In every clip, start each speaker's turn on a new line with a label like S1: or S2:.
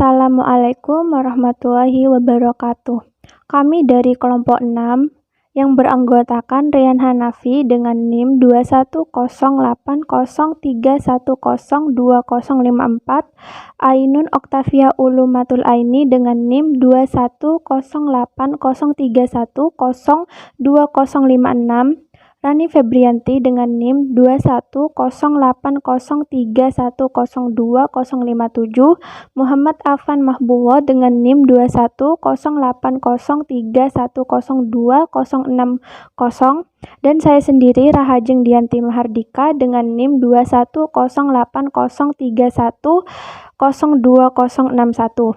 S1: Assalamualaikum warahmatullahi wabarakatuh. Kami dari kelompok 6 yang beranggotakan Rian Hanafi dengan NIM 2108031020054, Ainun Oktavia Ulumatul Aini dengan NIM 2108031020056, Rani Febrianti dengan NIM 2108031020057, Muhammad Afan Mahbuwo dengan NIM 2108031020060, dan saya sendiri Rahajeng Dianti Mahardika dengan NIM 2108031020061.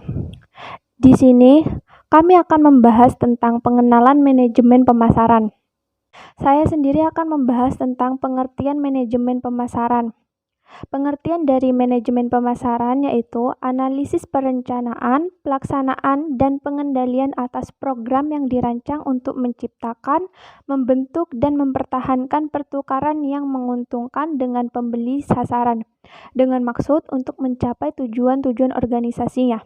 S1: Di sini kami akan membahas tentang pengenalan manajemen pemasaran. Saya sendiri akan membahas tentang pengertian manajemen pemasaran. Pengertian dari manajemen pemasaran yaitu analisis perencanaan, pelaksanaan, dan pengendalian atas program yang dirancang untuk menciptakan, membentuk, dan mempertahankan pertukaran yang menguntungkan dengan pembeli sasaran, dengan maksud untuk mencapai tujuan-tujuan organisasinya.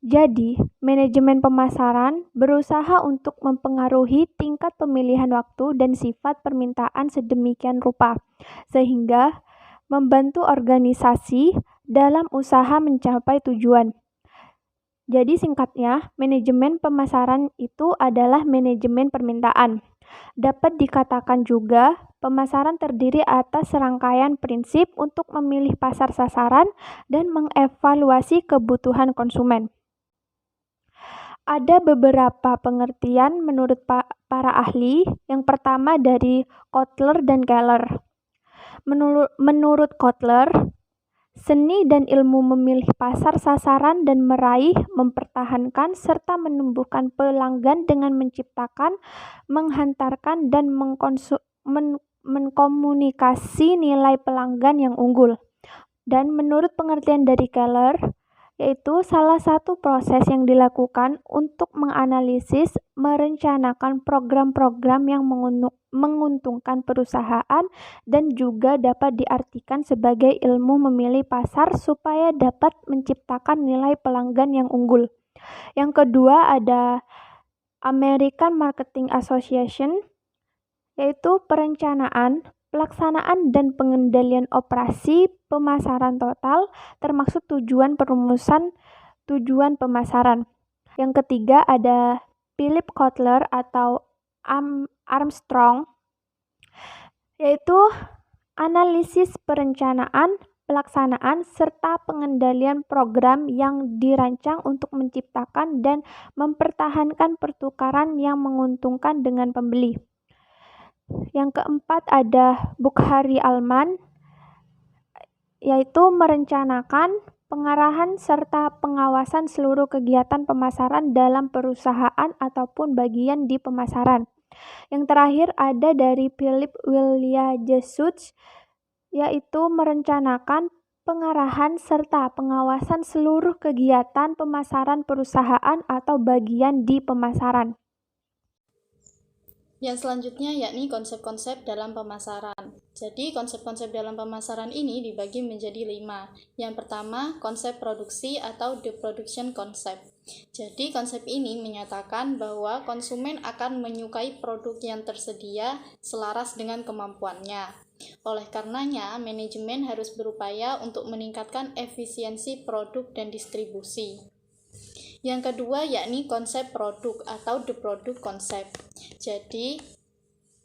S1: Jadi, manajemen pemasaran berusaha untuk mempengaruhi tingkat pemilihan waktu dan sifat permintaan sedemikian rupa, sehingga membantu organisasi dalam usaha mencapai tujuan. Jadi singkatnya, manajemen pemasaran itu adalah manajemen permintaan. Dapat dikatakan juga, pemasaran terdiri atas serangkaian prinsip untuk memilih pasar sasaran dan mengevaluasi kebutuhan konsumen. Ada beberapa pengertian menurut para ahli. Yang pertama dari Kotler dan Keller. Menurut Kotler, seni dan ilmu memilih pasar sasaran dan meraih, mempertahankan, serta menumbuhkan pelanggan dengan menciptakan, menghantarkan, dan mengkomunikasi nilai pelanggan yang unggul. Dan menurut pengertian dari Keller, yaitu salah satu proses yang dilakukan untuk menganalisis, merencanakan program-program yang menguntungkan perusahaan dan juga dapat diartikan sebagai ilmu memilih pasar supaya dapat menciptakan nilai pelanggan yang unggul. Yang kedua ada American Marketing Association, yaitu perencanaan, pelaksanaan dan pengendalian operasi pemasaran total termasuk perumusan tujuan pemasaran. Yang ketiga ada Philip Kotler atau Armstrong, yaitu analisis perencanaan, pelaksanaan, serta pengendalian program yang dirancang untuk menciptakan dan mempertahankan pertukaran yang menguntungkan dengan pembeli. Yang keempat ada Bukhari Alman, yaitu merencanakan, pengarahan, serta pengawasan seluruh kegiatan pemasaran dalam perusahaan ataupun bagian di pemasaran. Yang terakhir ada dari Philip William-Jesuits, yaitu merencanakan, pengarahan, serta pengawasan seluruh kegiatan pemasaran perusahaan atau bagian di pemasaran.
S2: Yang selanjutnya yakni konsep-konsep dalam pemasaran. Jadi konsep-konsep dalam pemasaran ini dibagi menjadi 5. Yang pertama, konsep produksi atau the production concept. Jadi konsep ini menyatakan bahwa konsumen akan menyukai produk yang tersedia selaras dengan kemampuannya. Oleh karenanya, manajemen harus berupaya untuk meningkatkan efisiensi produk dan distribusi. Yang kedua yakni konsep produk atau the product concept. Jadi,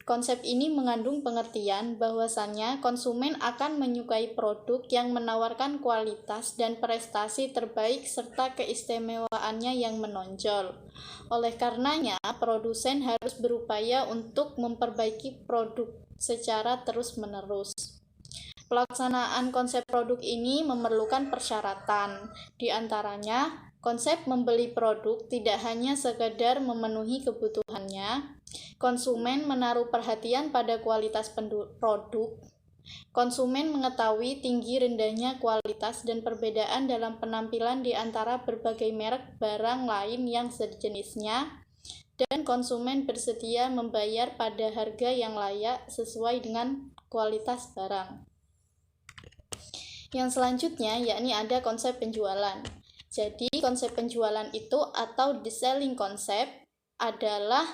S2: konsep ini mengandung pengertian bahwasannya konsumen akan menyukai produk yang menawarkan kualitas dan prestasi terbaik serta keistimewaannya yang menonjol. Oleh karenanya, produsen harus berupaya untuk memperbaiki produk secara terus-menerus. Pelaksanaan konsep produk ini memerlukan persyaratan, di antaranya konsep membeli produk tidak hanya sekedar memenuhi kebutuhannya, konsumen menaruh perhatian pada kualitas produk, konsumen mengetahui tinggi rendahnya kualitas dan perbedaan dalam penampilan di antara berbagai merek barang lain yang sejenisnya, dan konsumen bersedia membayar pada harga yang layak sesuai dengan kualitas barang. Yang selanjutnya yakni ada konsep penjualan. Jadi konsep penjualan itu atau the selling concept adalah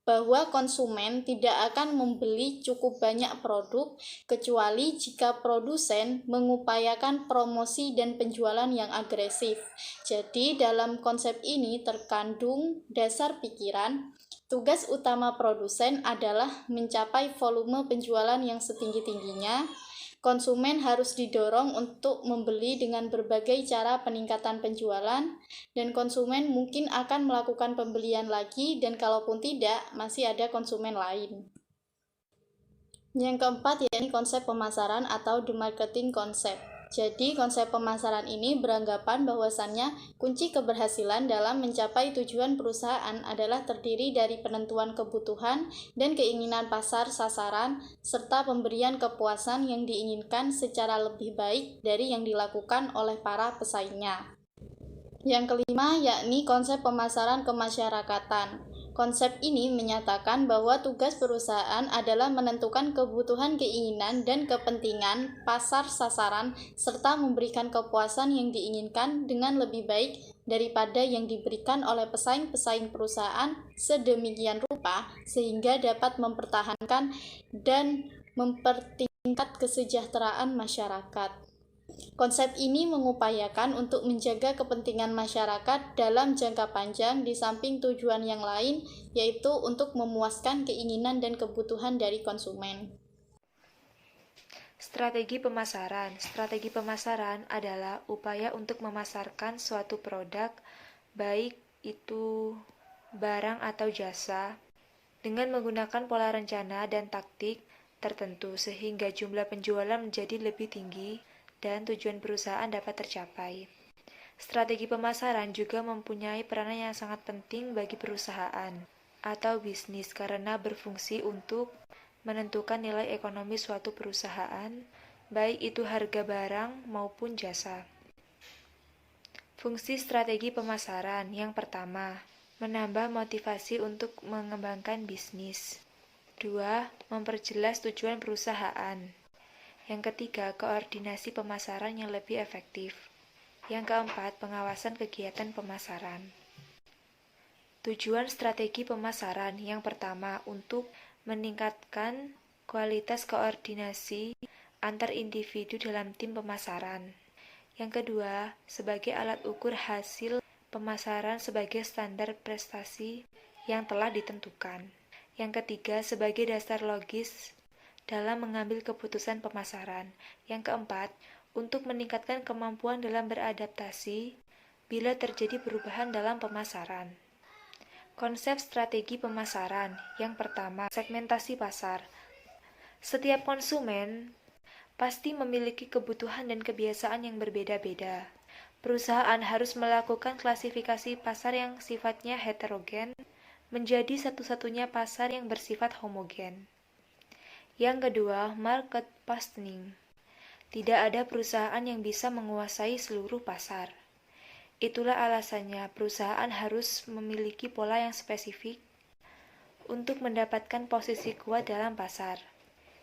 S2: bahwa konsumen tidak akan membeli cukup banyak produk kecuali jika produsen mengupayakan promosi dan penjualan yang agresif. Jadi dalam konsep ini terkandung dasar pikiran tugas utama produsen adalah mencapai volume penjualan yang setinggi-tingginya. Konsumen harus didorong untuk membeli dengan berbagai cara peningkatan penjualan, dan konsumen mungkin akan melakukan pembelian lagi, dan kalaupun tidak, masih ada konsumen lain. Yang keempat, yakni konsep pemasaran atau the marketing concept. Jadi, konsep pemasaran ini beranggapan bahwasannya kunci keberhasilan dalam mencapai tujuan perusahaan adalah terdiri dari penentuan kebutuhan dan keinginan pasar sasaran, serta pemberian kepuasan yang diinginkan secara lebih baik dari yang dilakukan oleh para pesaingnya. Yang kelima, yakni konsep pemasaran kemasyarakatan. Konsep ini menyatakan bahwa tugas perusahaan adalah menentukan kebutuhan, keinginan, dan kepentingan pasar sasaran serta memberikan kepuasan yang diinginkan dengan lebih baik daripada yang diberikan oleh pesaing-pesaing perusahaan sedemikian rupa sehingga dapat mempertahankan dan mempertingkat kesejahteraan masyarakat. Konsep ini mengupayakan untuk menjaga kepentingan masyarakat dalam jangka panjang di samping tujuan yang lain, yaitu untuk memuaskan keinginan dan kebutuhan dari konsumen.
S3: Strategi pemasaran. Strategi pemasaran adalah upaya untuk memasarkan suatu produk, baik itu barang atau jasa, dengan menggunakan pola rencana dan taktik tertentu sehingga jumlah penjualan menjadi lebih tinggi dan tujuan perusahaan dapat tercapai. Strategi pemasaran juga mempunyai peranan yang sangat penting bagi perusahaan atau bisnis karena berfungsi untuk menentukan nilai ekonomi suatu perusahaan, baik itu harga barang maupun jasa. Fungsi strategi pemasaran yang pertama, menambah motivasi untuk mengembangkan bisnis. 2. Memperjelas tujuan perusahaan. Yang ketiga, koordinasi pemasaran yang lebih efektif. Yang keempat, pengawasan kegiatan pemasaran. Tujuan strategi pemasaran yang pertama, untuk meningkatkan kualitas koordinasi antar individu dalam tim pemasaran. Yang kedua, sebagai alat ukur hasil pemasaran sebagai standar prestasi yang telah ditentukan. Yang ketiga, sebagai dasar logis dalam mengambil keputusan pemasaran. Yang keempat, untuk meningkatkan kemampuan dalam beradaptasi bila terjadi perubahan dalam pemasaran. Konsep strategi pemasaran. Yang pertama, segmentasi pasar. Setiap konsumen pasti memiliki kebutuhan dan kebiasaan yang berbeda-beda. Perusahaan harus melakukan klasifikasi pasar yang sifatnya heterogen menjadi satu-satunya pasar yang bersifat homogen. Yang kedua, market positioning. Tidak ada perusahaan yang bisa menguasai seluruh pasar. Itulah alasannya perusahaan harus memiliki pola yang spesifik untuk mendapatkan posisi kuat dalam pasar,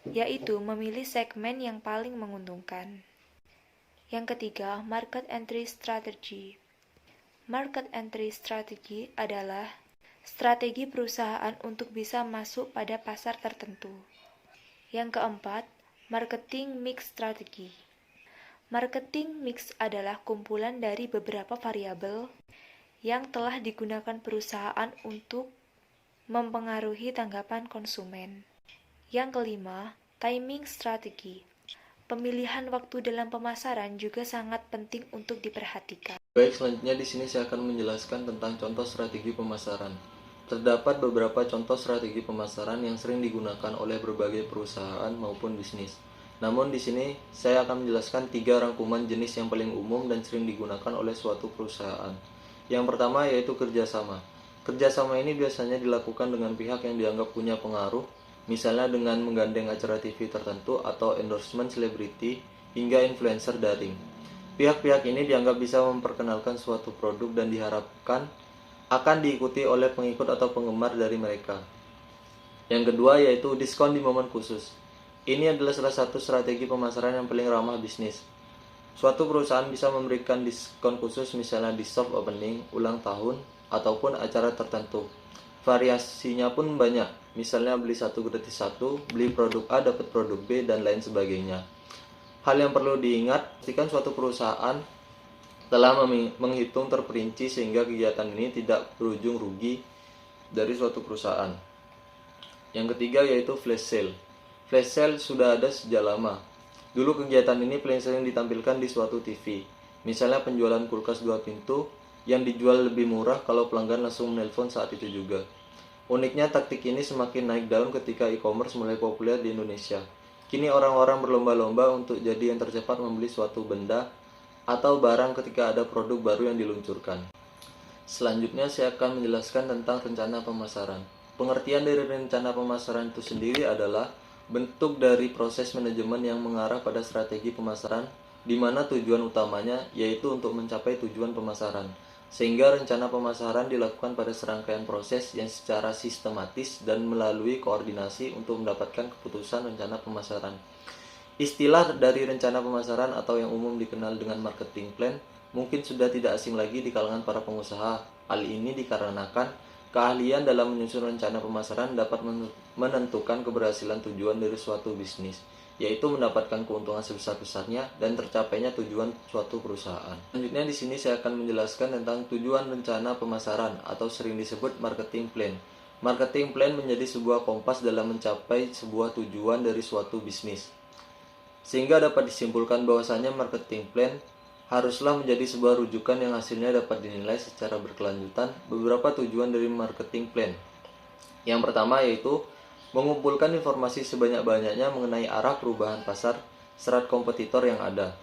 S3: yaitu memilih segmen yang paling menguntungkan. Yang ketiga, market entry strategy. Market entry strategy adalah strategi perusahaan untuk bisa masuk pada pasar tertentu. Yang keempat, marketing mix strategy. Marketing mix adalah kumpulan dari beberapa variabel yang telah digunakan perusahaan untuk mempengaruhi tanggapan konsumen. Yang kelima, timing strategy. Pemilihan waktu dalam pemasaran juga sangat penting untuk diperhatikan.
S4: Baik, selanjutnya di sini saya akan menjelaskan tentang contoh strategi pemasaran. Terdapat beberapa contoh strategi pemasaran yang sering digunakan oleh berbagai perusahaan maupun bisnis. Namun di sini saya akan menjelaskan 3 rangkuman jenis yang paling umum dan sering digunakan oleh suatu perusahaan. Yang pertama yaitu kerjasama. Kerjasama ini biasanya dilakukan dengan pihak yang dianggap punya pengaruh, misalnya dengan menggandeng acara TV tertentu atau endorsement selebriti hingga influencer daring. Pihak-pihak ini dianggap bisa memperkenalkan suatu produk dan diharapkan akan diikuti oleh pengikut atau penggemar dari mereka. Yang kedua yaitu diskon di momen khusus. Ini adalah salah satu strategi pemasaran yang paling ramah bisnis. Suatu perusahaan bisa memberikan diskon khusus misalnya di soft opening, ulang tahun, ataupun acara tertentu. Variasinya pun banyak, misalnya beli satu gratis satu, beli produk A dapat produk B, dan lain sebagainya. Hal yang perlu diingat, pastikan suatu perusahaan telah menghitung terperinci sehingga kegiatan ini tidak berujung rugi dari suatu perusahaan. Yang ketiga yaitu flash sale. Flash sale sudah ada sejak lama. Dulu kegiatan ini paling sering ditampilkan di suatu TV. Misalnya penjualan kulkas 2 pintu yang dijual lebih murah kalau pelanggan langsung menelpon saat itu juga. Uniknya taktik ini semakin naik daun ketika e-commerce mulai populer di Indonesia. Kini orang-orang berlomba-lomba untuk jadi yang tercepat membeli suatu benda atau barang ketika ada produk baru yang diluncurkan. Selanjutnya saya akan menjelaskan tentang rencana pemasaran. Pengertian dari rencana pemasaran itu sendiri adalah bentuk dari proses manajemen yang mengarah pada strategi pemasaran, di mana tujuan utamanya yaitu untuk mencapai tujuan pemasaran. Sehingga rencana pemasaran dilakukan pada serangkaian proses yang secara sistematis dan melalui koordinasi untuk mendapatkan keputusan rencana pemasaran. Istilah dari rencana pemasaran atau yang umum dikenal dengan marketing plan mungkin sudah tidak asing lagi di kalangan para pengusaha. Hal ini dikarenakan keahlian dalam menyusun rencana pemasaran dapat menentukan keberhasilan tujuan dari suatu bisnis, yaitu mendapatkan keuntungan sebesar-besarnya dan tercapainya tujuan suatu perusahaan. Selanjutnya di sini saya akan menjelaskan tentang tujuan rencana pemasaran atau sering disebut marketing plan. Marketing plan menjadi sebuah kompas dalam mencapai sebuah tujuan dari suatu bisnis. Sehingga dapat disimpulkan bahwasanya marketing plan haruslah menjadi sebuah rujukan yang hasilnya dapat dinilai secara berkelanjutan beberapa tujuan dari marketing plan. Yang pertama yaitu mengumpulkan informasi sebanyak-banyaknya mengenai arah perubahan pasar serta kompetitor yang ada.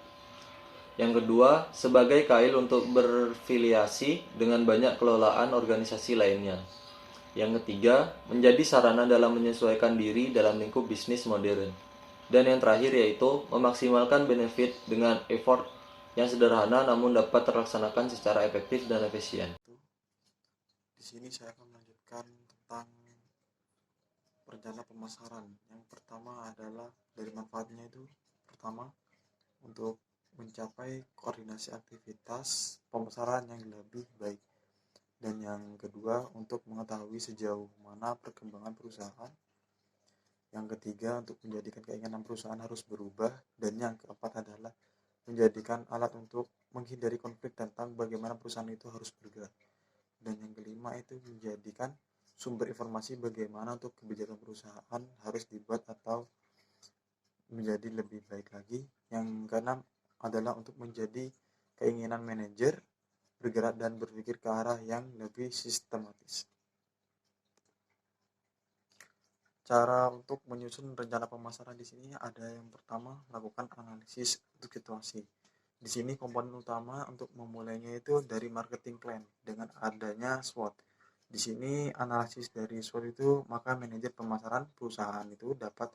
S4: Yang kedua, sebagai kail untuk berfiliasi dengan banyak kelolaan organisasi lainnya. Yang ketiga, menjadi sarana dalam menyesuaikan diri dalam lingkup bisnis modern. Dan yang terakhir yaitu memaksimalkan benefit dengan effort yang sederhana namun dapat terlaksanakan secara efektif dan efisien.
S5: Di sini saya akan melanjutkan tentang rencana pemasaran. Yang pertama adalah dari manfaatnya itu pertama untuk mencapai koordinasi aktivitas pemasaran yang lebih baik. Dan yang kedua untuk mengetahui sejauh mana perkembangan perusahaan. Yang ketiga untuk menjadikan keinginan perusahaan harus berubah. Dan yang keempat adalah menjadikan alat untuk menghindari konflik tentang bagaimana perusahaan itu harus bergerak. Dan yang kelima itu menjadikan sumber informasi bagaimana untuk kebijakan perusahaan harus dibuat atau menjadi lebih baik lagi. Yang keenam adalah untuk menjadi keinginan manajer bergerak dan berpikir ke arah yang lebih sistematis. Cara untuk menyusun rencana pemasaran di sini ada yang pertama melakukan analisis untuk situasi. Di sini komponen utama untuk memulainya itu dari marketing plan dengan adanya SWOT. Di sini analisis dari SWOT itu maka manajer pemasaran perusahaan itu dapat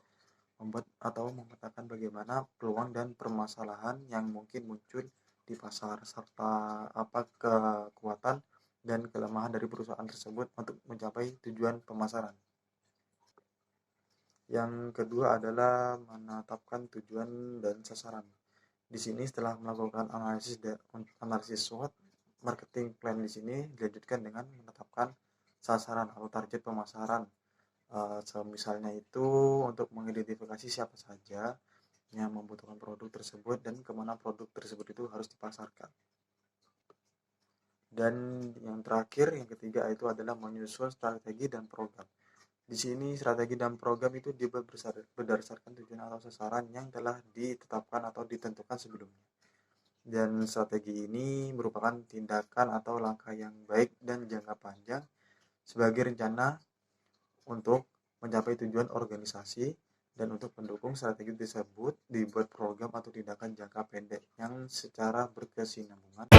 S5: membuat atau memetakan bagaimana peluang dan permasalahan yang mungkin muncul di pasar serta apa kekuatan dan kelemahan dari perusahaan tersebut untuk mencapai tujuan pemasaran. Yang kedua adalah menetapkan tujuan dan sasaran. Di sini setelah melakukan analisis SWOT, marketing plan di sini dilanjutkan dengan menetapkan sasaran atau target pemasaran. Misalnya itu untuk mengidentifikasi siapa saja yang membutuhkan produk tersebut dan kemana produk tersebut itu harus dipasarkan. Dan yang terakhir, yang ketiga itu adalah menyusun strategi dan program. Di sini strategi dan program itu dibuat berdasarkan tujuan atau sasaran yang telah ditetapkan atau ditentukan sebelumnya. Dan strategi ini merupakan tindakan atau langkah yang baik dan jangka panjang sebagai rencana untuk mencapai tujuan organisasi, dan untuk mendukung strategi tersebut dibuat program atau tindakan jangka pendek yang secara berkesinambungan